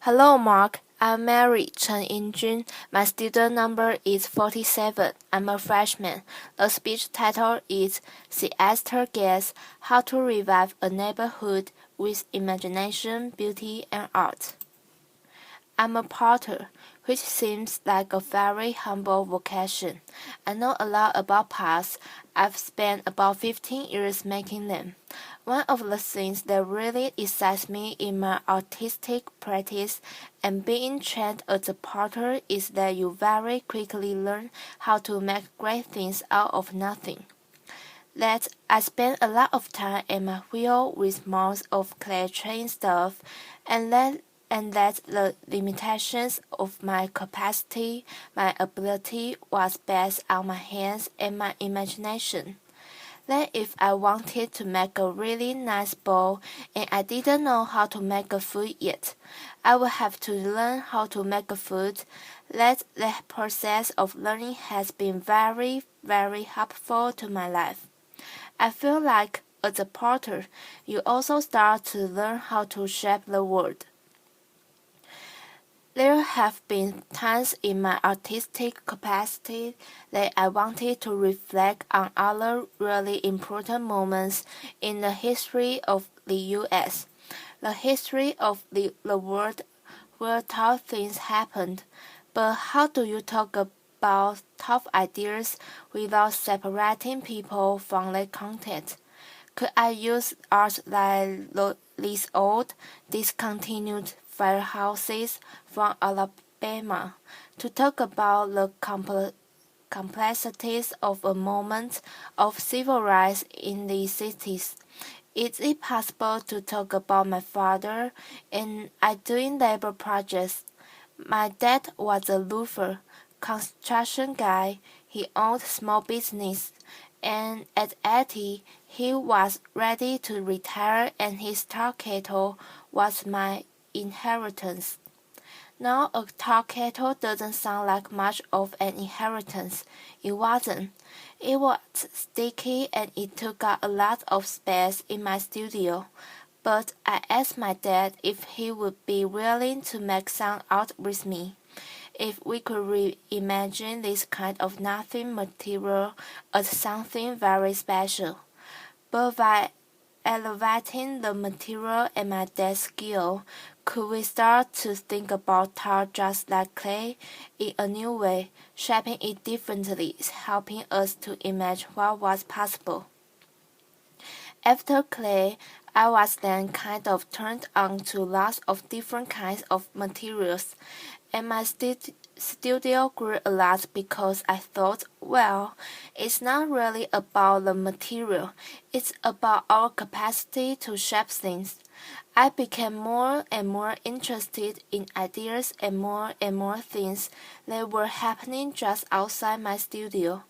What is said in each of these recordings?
Hello, Mark. I'm Mary Chen Yinjun. My student number is 47. I'm a freshman. The speech title is Theaster Guess How to Revive a Neighborhood with Imagination, Beauty, and Art. I'm a potter, which seems like a very humble vocation. I know a lot about pots. I've spent about 15 years making them. One of the things that really excites me in my artistic practice and being trained as a potter is that you very quickly learn how to make great things out of nothing. That I spend a lot of time at my wheel with mounds of clay trying stuff, and that the limitations of my capacity, my ability was based on my hands and my imagination. That if I wanted to make a really nice bowl and I didn't know how to make a food yet, I would have to learn how to make a food. That the process of learning has been very, very helpful to my life. I feel like as a potter, you also start to learn how to shape the world. There have been times in my artistic capacity that I wanted to reflect on other really important moments in the history of the U.S., the history of the world where tough things happened. But how do you talk about tough ideas without separating people from their content? Could I use art like these old, discontinued firehouses from Alabama to talk about the complexities of a moment of civil rights in the cities? Is it possible to talk about my father and I doing labor projects? My dad was a roofer, construction guy. He owned small business, and at 80, he was ready to retire and his tar kettle was my inheritance. Now a tar kettle doesn't sound like much of an inheritance. It wasn't. It was sticky and it took up a lot of space in my studio. But I asked my dad if he would be willing to make some art with me. If we could reimagine this kind of nothing material as something very special. But by elevating the material and my dad's skill, could we start to think about tar just like clay in a new way, shaping it differently, helping us to imagine what was possible? After clay, I was then kind of turned on to lots of different kinds of materials, and my studio grew a lot because I thought, well, it's not really about the material, it's about our capacity to shape things. I became more and more interested in ideas and more things that were happening just outside my studio.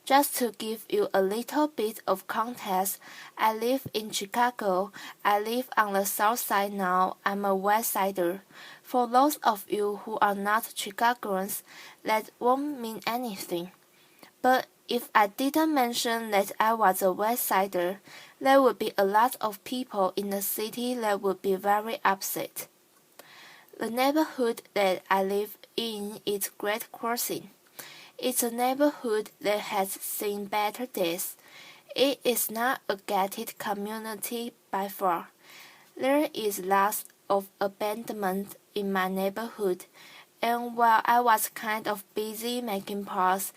Just to give you a little bit of context, I live in Chicago. I live on the south side now. I'm a west sider. For those of you who are not Chicagoans, that won't mean anything. But if I didn't mention that I was a west sider, there would be a lot of people in the city that would be very upset. The neighborhood that I live in is Great Crossing. It's a neighborhood that has seen better days. It is not a gated community by far. There is lots of abandonment in my neighborhood, and while I was kind of busy making pots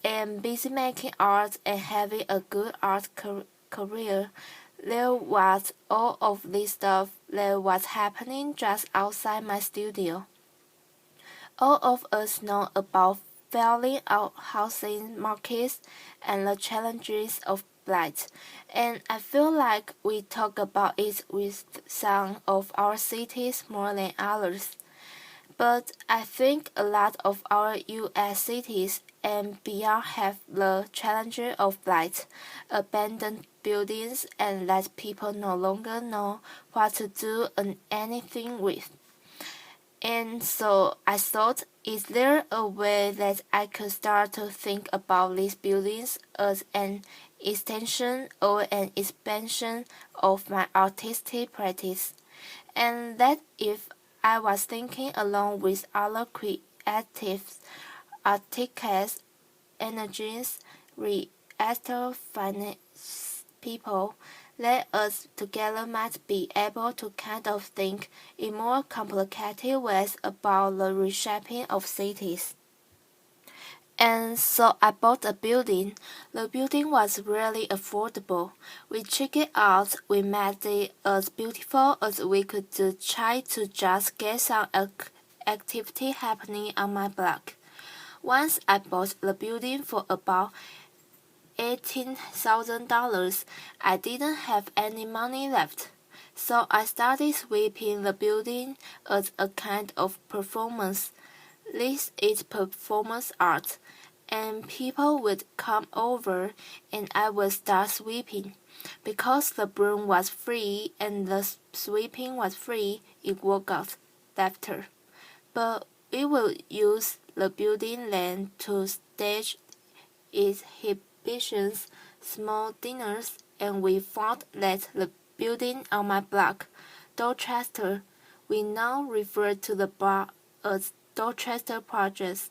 and busy making art and having a good art career, there was all of this stuff that was happening just outside my studio. All of us know about failing out housing markets and the challenges of blight, and I feel like we talk about it with some of our cities more than others. But I think a lot of our U.S. cities and beyond have the challenge of blight, abandoned buildings, and that people no longer know what to do and anything with. And so I thought, is there a way that I could start to think about these buildings as an extension or an expansion of my artistic practice? And that if I was thinking along with other creative artists, energies, reactor finance people, let us together might be able to kind of think in more complicated ways about the reshaping of cities. And so I bought a building. The building was really affordable. We checked it out. We made it as beautiful as we could to try to just get some activity happening on my block. Once I bought the building for about $18,000, I didn't have any money left. So I started sweeping the building as a kind of performance. This is performance art, and people would come over and I would start sweeping. Because the broom was free and the sweeping was free, it worked out better. But we will use the building land to stage exhibitions, small dinners, and we found that the building on my block, Dorchester, we now refer to the bar as Dorchester Project,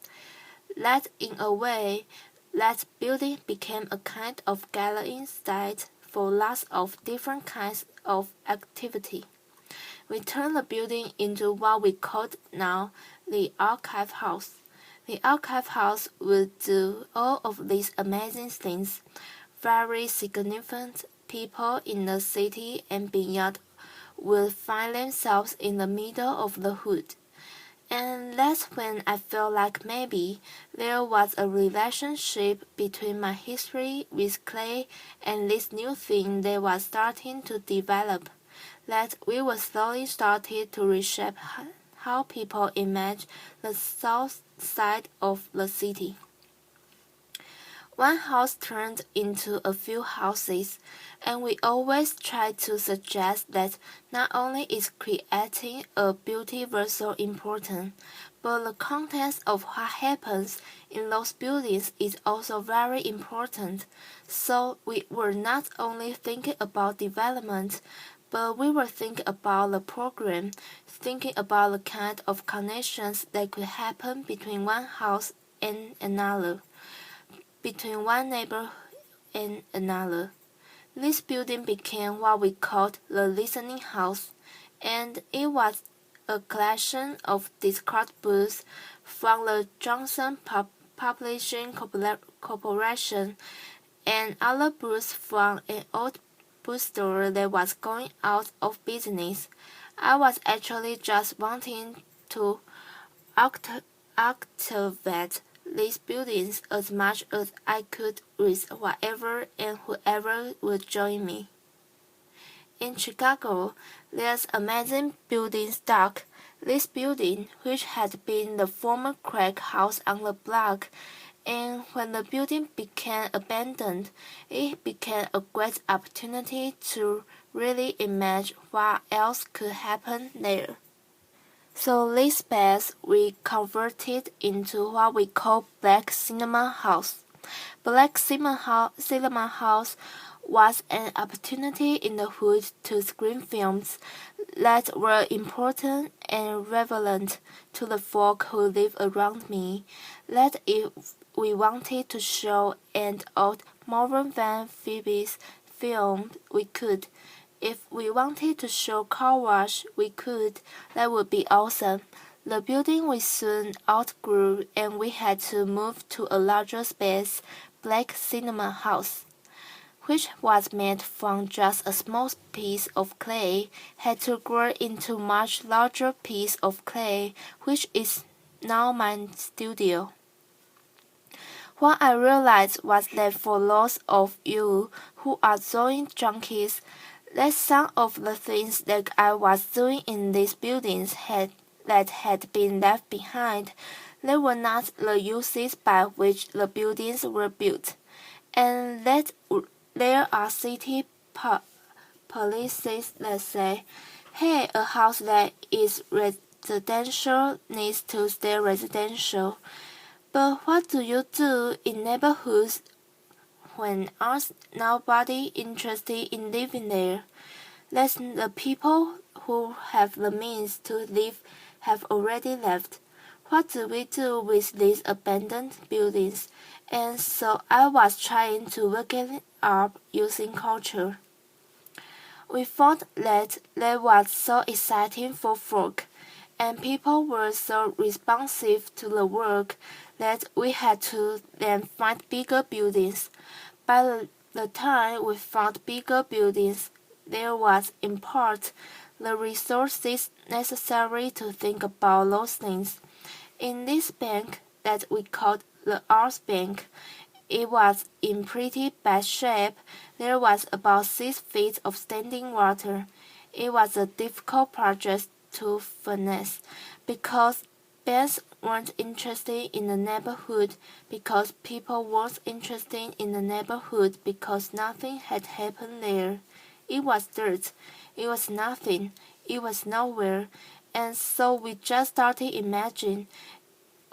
that in a way, that building became a kind of gathering site for lots of different kinds of activity. We turned the building into what we call now the Archive House. The Archive House would do all of these amazing things. Very significant people in the city and beyond would find themselves in the middle of the hood. And that's when I felt like maybe there was a relationship between my history with clay and this new thing that was starting to develop, that we were slowly started to reshape how people imagine the south side of the city. One house turned into a few houses, and we always try to suggest that not only is creating a beauty vessel important, but the context of what happens in those buildings is also very important. So we were not only thinking about development, but we were thinking about the program, thinking about the kind of connections that could happen between one house and another, between one neighbor and another. This building became what we called the Listening House, and it was a collection of discard books from the Johnson Publishing Corporation and other books from an old bookstore that was going out of business. I was actually just wanting to activate these buildings as much as I could with whatever and whoever would join me. In Chicago, there's amazing building stock. This building, which had been the former crack house on the block, and when the building became abandoned, it became a great opportunity to really imagine what else could happen there. So this space we converted into what we call Black Cinema House. Black Cinema House was an opportunity in the hood to screen films that were important and relevant to the folk who live around me, that if we wanted to show an old Morgan Van Phoebe's film, we could. If we wanted to show Car Wash, we could. That would be awesome. The building we soon outgrew, and we had to move to a larger space, Black Cinema House, which was made from just a small piece of clay, had to grow into a much larger piece of clay, which is now my studio. What I realized was that for those of you who are sewing junkies, that some of the things that I was doing in these buildings had been left behind. They were not the uses by which the buildings were built, and that there are city policies that say, hey, a house that is residential needs to stay residential. But what do you do in neighborhoods when there's nobody interested in living there? That's the people who have the means to live have already left. What do we do with these abandoned buildings? And so I was trying to work it up using culture. We thought that was so exciting for folk, and people were so responsive to the work that we had to then find bigger buildings. By the time we found bigger buildings, there was, in part, the resources necessary to think about those things. In this bank that we called the Arts Bank, it was in pretty bad shape. There was about 6 feet of standing water. It was a difficult project to finance because banks weren't interested in the neighborhood, because people weren't interested in the neighborhood, because nothing had happened there. It was dirt. It was nothing. It was nowhere. And so we just started imagining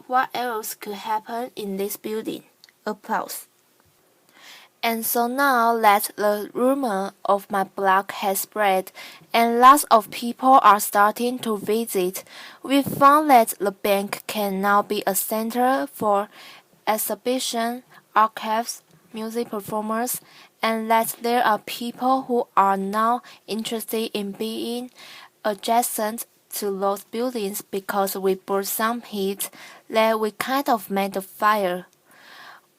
what else could happen in this building. Applause. And so now that the rumor of my blog has spread and lots of people are starting to visit, we found that the bank can now be a center for exhibition, archives, music performers, and that there are people who are now interested in being adjacent to those buildings because we brought some heat that we kind of made a fire.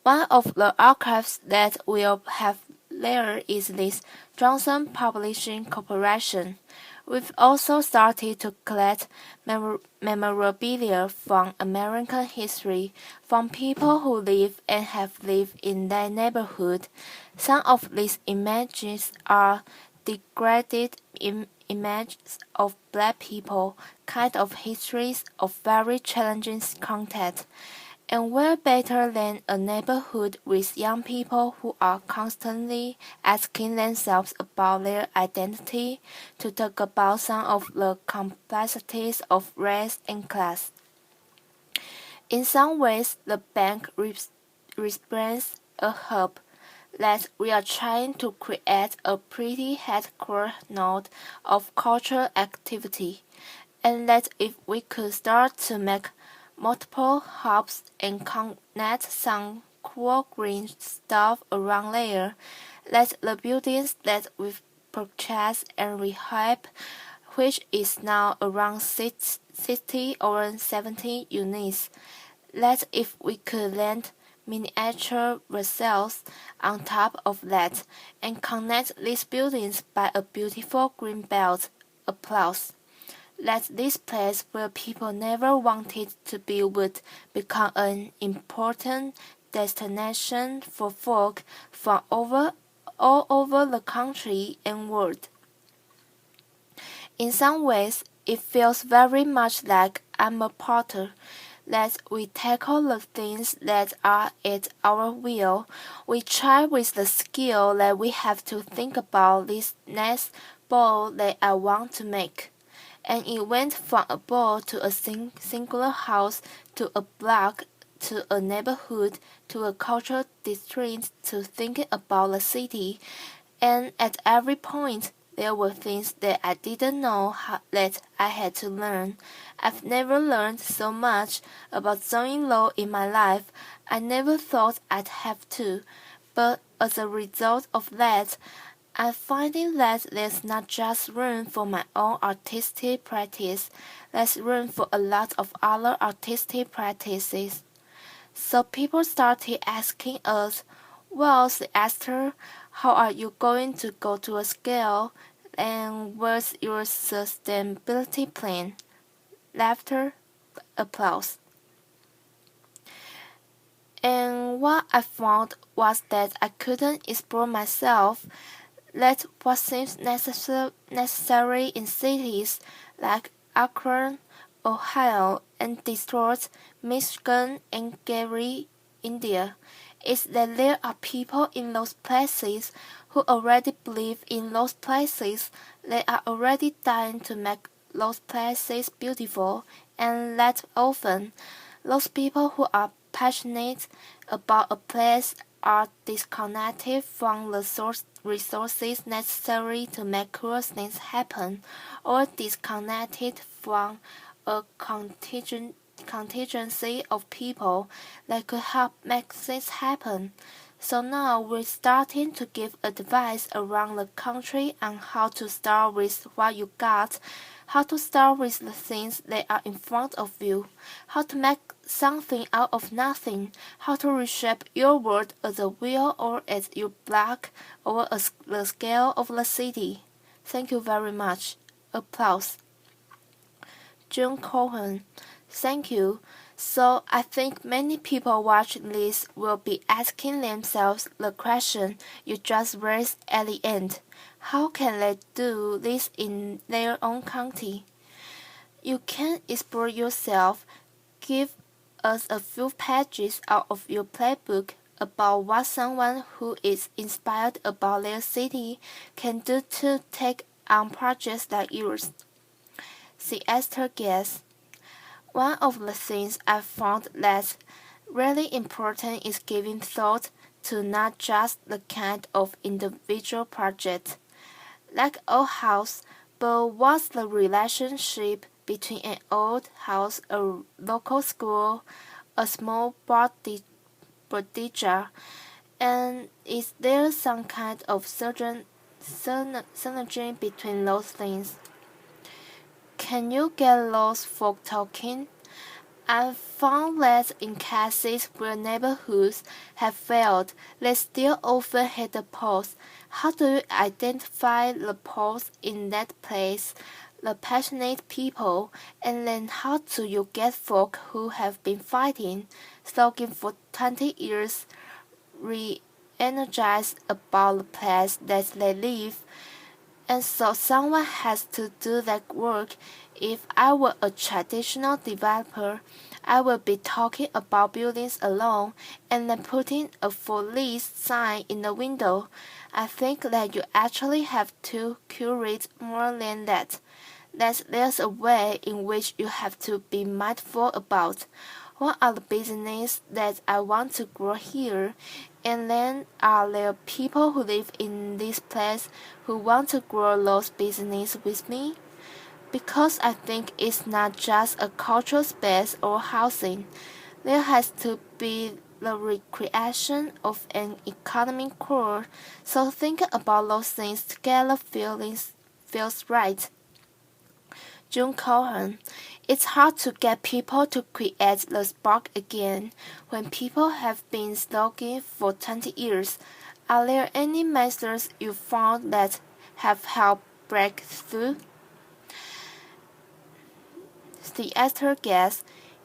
One of the archives that we'll have there is this Johnson Publishing Corporation. We've also started to collect memorabilia from American history from people who live and have lived in that neighborhood. Some of these images are degraded images of black people, kind of histories of very challenging content. And where better than a neighborhood with young people who are constantly asking themselves about their identity to talk about some of the complexities of race and class. In some ways, the bank represents a hub that we are trying to create a pretty headquarters node of cultural activity, and that if we could start to make multiple hubs and connect some cool green stuff around there, that the buildings that we've purchased and rehab, which is now around 60 or 70 units, that if we could land miniature results on top of that and connect these buildings by a beautiful green belt. Applause. That this place where people never wanted to be would become an important destination for folk from all over the country and world. In some ways, it feels very much like I'm a potter, that we tackle the things that are at our will. We try with the skill that we have to think about this next ball that I want to make. And it went from a ball to a singular house to a block to a neighborhood to a cultural district to thinking about the city. And at every point, there were things that I didn't know that I had to learn. I've never learned so much about zoning law in my life. I never thought I'd have to. But as a result of that, I'm finding that there's not just room for my own artistic practice, there's room for a lot of other artistic practices. So people started asking us, well, Theaster, how are you going to go to a scale? And what's your sustainability plan? Laughter, applause. And what I found was that I couldn't explore myself. That what seems necessary in cities like Akron, Ohio, and Detroit, Michigan, and Gary, India, is that there are people in those places who already believe in those places. They are already dying to make those places beautiful, and that often, those people who are passionate about a place are disconnected from the resources necessary to make cool things happen, or disconnected from a contingency of people that could help make things happen. So now we're starting to give advice around the country on how to start with what you got, how to start with the things that are in front of you, how to make something out of nothing, how to reshape your world as a wheel or as your block over the scale of the city. Thank you very much. Applause. June Cohen. Thank you. So I think many people watching this will be asking themselves the question you just raised at the end. How can they do this in their own county? You can explore yourself. Give us a few pages out of your playbook about what someone who is inspired about their city can do to take on projects like yours. Theaster guest. One of the things I found that's really important is giving thought to not just the kind of individual project, like a house, but what's the relationship between an old house, a local school, a small bodega, and is there some kind of synergy between those things? Can you get lost folk talking? I've found that in cases where neighborhoods have failed, they still often hit the post. How do you identify the post in that place, the passionate people, and then how do you get folk who have been fighting, slogging for 20 years, re-energized about the place that they live? And so someone has to do that work. If I were a traditional developer, I would be talking about buildings alone and then putting a for lease sign in the window. I think that you actually have to curate more than that. That there's a way in which you have to be mindful about what are the businesses that I want to grow here, and then are there people who live in this place who want to grow those businesses with me? Because I think it's not just a cultural space or housing. There has to be the recreation of an economic core, so thinking about those things together feels right. June Cohen. It's hard to get people to create the spark again when people have been slogging for 20 years. Are there any methods you found that have helped break through? The actor guess,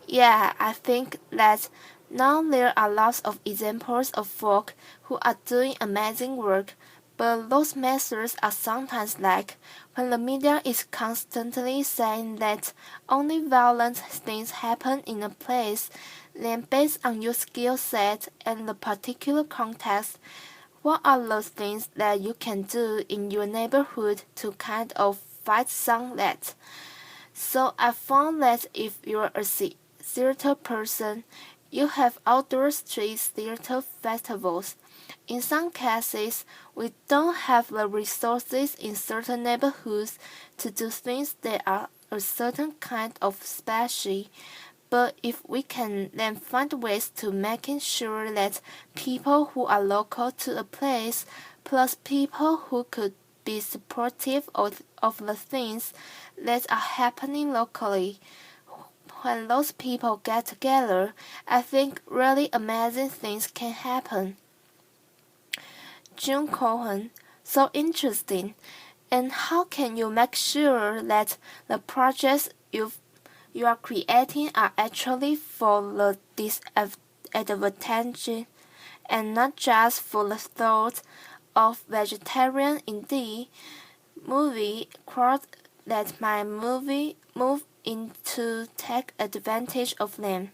yeah, I think that now there are lots of examples of folk who are doing amazing work, but those methods are sometimes like when the media is constantly saying that only violent things happen in a place, then based on your skill set and the particular context, what are those things that you can do in your neighborhood to kind of fight some that? So I found that if you're a theater person, you have outdoor street theater festivals. In some cases, we don't have the resources in certain neighborhoods to do things that are a certain kind of special. But if we can then find ways to making sure that people who are local to a place, plus people who could be supportive of the things that are happening locally, when those people get together, I think really amazing things can happen. June Cohen, so interesting. And how can you make sure that the projects you are creating are actually for the disadvantaged and not just for the thought of vegetarian indie movie crowd that might move in to take advantage of them?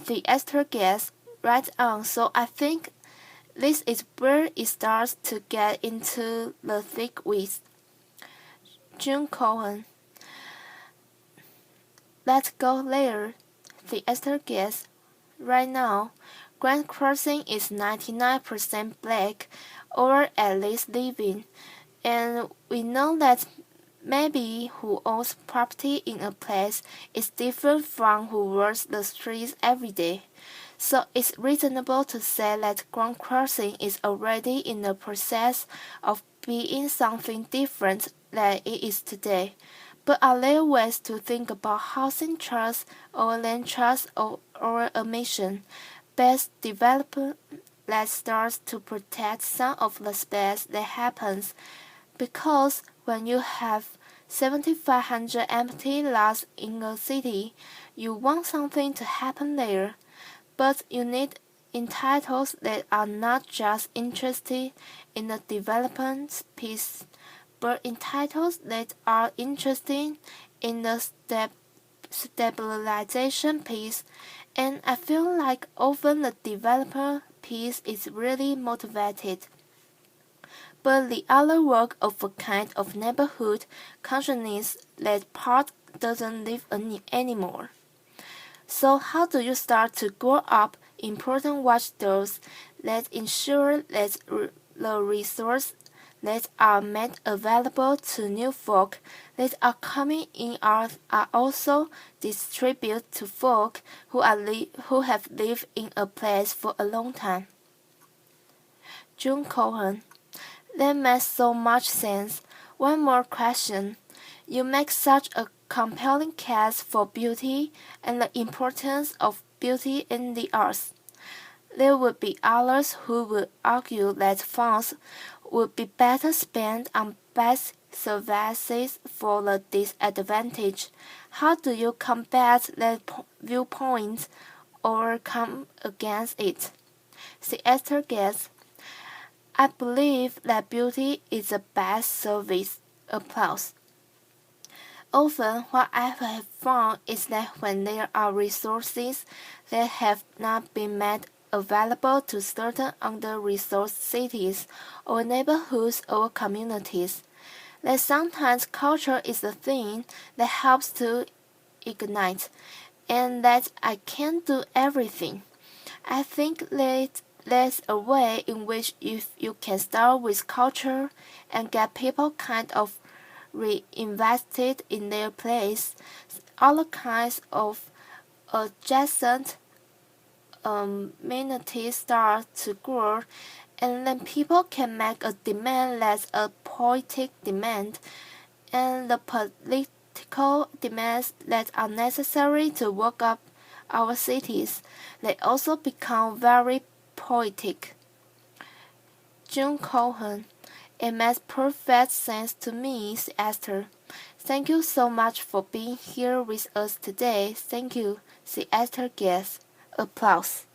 The Esther guess right on, so I think this is where it starts to get into the thick weeds. June Cohen. Let's go there. The Esther guess right now. Grand Crossing is 99% black, or at least living, and we know that maybe who owns property in a place is different from who works the streets every day. So it's reasonable to say that Grand Crossing is already in the process of being something different than it is today. But are there ways to think about housing trust or land trust or a mission-based development that starts to protect some of the space that happens? Because when you have 7,500 empty lots in a city, you want something to happen there. But you need entities that are not just interested in the development piece, but entities that are interested in the stabilization piece. And I feel like often the developer piece is really motivated. But the other work of a kind of neighborhood consciousness that part doesn't live anymore. So how do you start to grow up important watchdogs that ensure that the resources that are made available to new folk that are coming in are also distributed to folk who have lived in a place for a long time? June Cohen. That makes so much sense. One more question. You make such a compelling case for beauty and the importance of beauty in the arts. There would be others who would argue that funds would be better spent on best services for the disadvantaged. How do you combat that viewpoint or come against it? Theaster guest. I believe that beauty is the best service. Applause. Often, what I have found is that when there are resources that have not been made available to certain under-resourced cities or neighborhoods or communities, that sometimes culture is the thing that helps to ignite, and that I can't do everything. I think that there's a way in which if you can start with culture and get people kind of reinvested in their place, other kinds of adjacent amenities start to grow, and then people can make a demand that's a poetic demand, and the political demands that are necessary to work up our cities, they also become very poetic. June Cohen. It makes perfect sense to me, Esther. Thank you so much for being here with us today. Thank you, Esther guest. Applause.